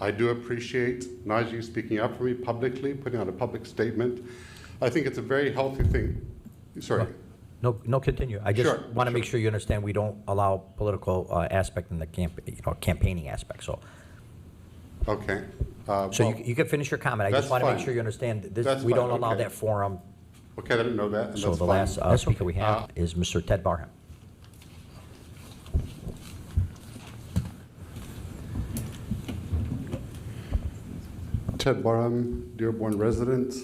I do appreciate Najee speaking up for me publicly, putting out a public statement. I think it's a very healthy thing. Sorry. No, continue. I just Sure, want to make sure. sure you understand we don't allow political aspect in the campaigning aspect. So, Okay. so Well, you can finish your comment. I that's just want to make fine. sure you understand this. That's We fine, don't allow okay. that forum. okay, I didn't know that, and So that's the fine. last speaker we have is Mr. Ted Barham. Ted Barham, Dearborn resident.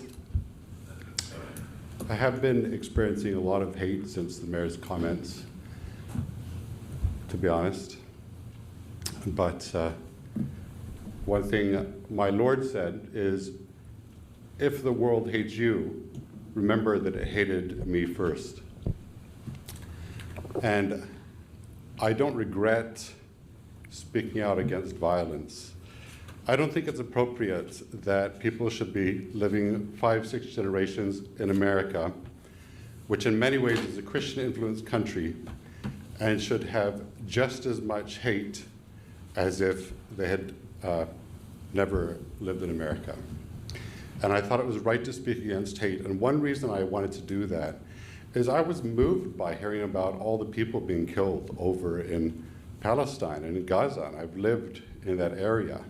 I have been experiencing a lot of hate since the mayor's comments, to be honest. But one thing my Lord said is, if the world hates you, remember that it hated me first. And I don't regret speaking out against violence. I don't think it's appropriate that people should be living 5, 6 generations in America, which in many ways is a Christian-influenced country, and should have just as much hate as if they had never lived in America. And I thought it was right to speak against hate. And one reason I wanted to do that is I was moved by hearing about all the people being killed over in Palestine and in Gaza. And I've lived in that area.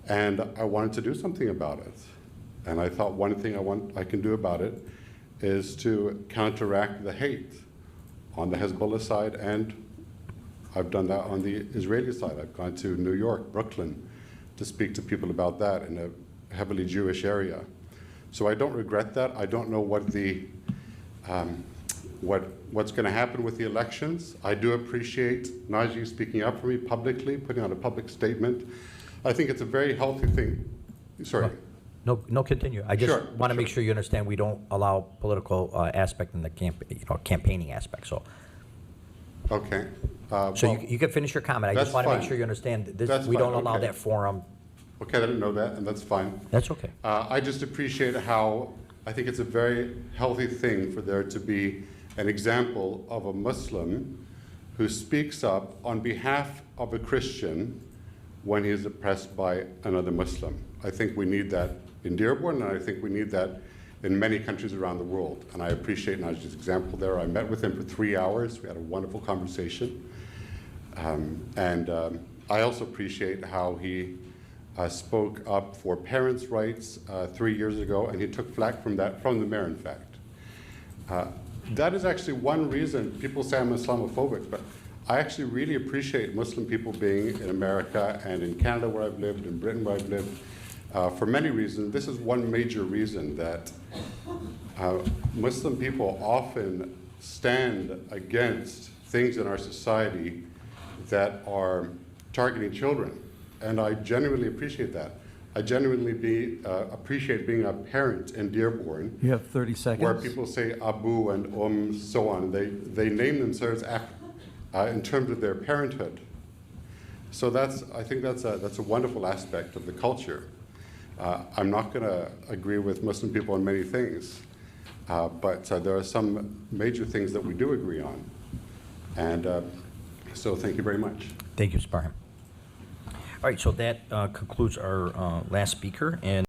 And I wanted to do something about it. And I thought one thing I can do about it is to counteract the hate on the Hezbollah side, and I've done that on the Israeli side. I've gone to New York, Brooklyn, to speak to people about that in a heavily Jewish area. So I don't regret that. I don't know what the what's going to happen with the elections. I do appreciate Najee speaking up for me publicly, putting out a public statement. I think it's a very healthy thing. Sorry. No, continue. I just Sure, want to make sure you understand we don't allow political aspect in the campaigning aspect. So, Okay. so Well, you can finish your comment. I that's just want to make fine. sure you understand this. That's We don't fine, allow okay. that forum. okay, I didn't know that, and that's fine. That's okay. I just appreciate how I think it's a very healthy thing for there to be an example of a Muslim who speaks up on behalf of a Christian when he is oppressed by another Muslim. I think we need that in Dearborn, and I think we need that in many countries around the world. And I appreciate Najee's example there. I met with him for 3 hours. We had a wonderful conversation. I also appreciate how he spoke up for parents' rights 3 years ago, and he took flack from that, from the mayor, in fact. That is actually one reason people say I'm Islamophobic, but I actually really appreciate Muslim people being in America and in Canada where I've lived, in Britain where I've lived, for many reasons. This is one major reason that Muslim people often stand against things in our society that are targeting children. And I genuinely appreciate that. I genuinely appreciate being a parent in Dearborn. You have 30 seconds. Where people say Abu and so on. They name themselves in terms of their parenthood. So I think that's a wonderful aspect of the culture. I'm not going to agree with Muslim people on many things, but there are some major things that we do agree on. And so thank you very much. Thank you, Mr. Barham. All right, so that concludes our last speaker. And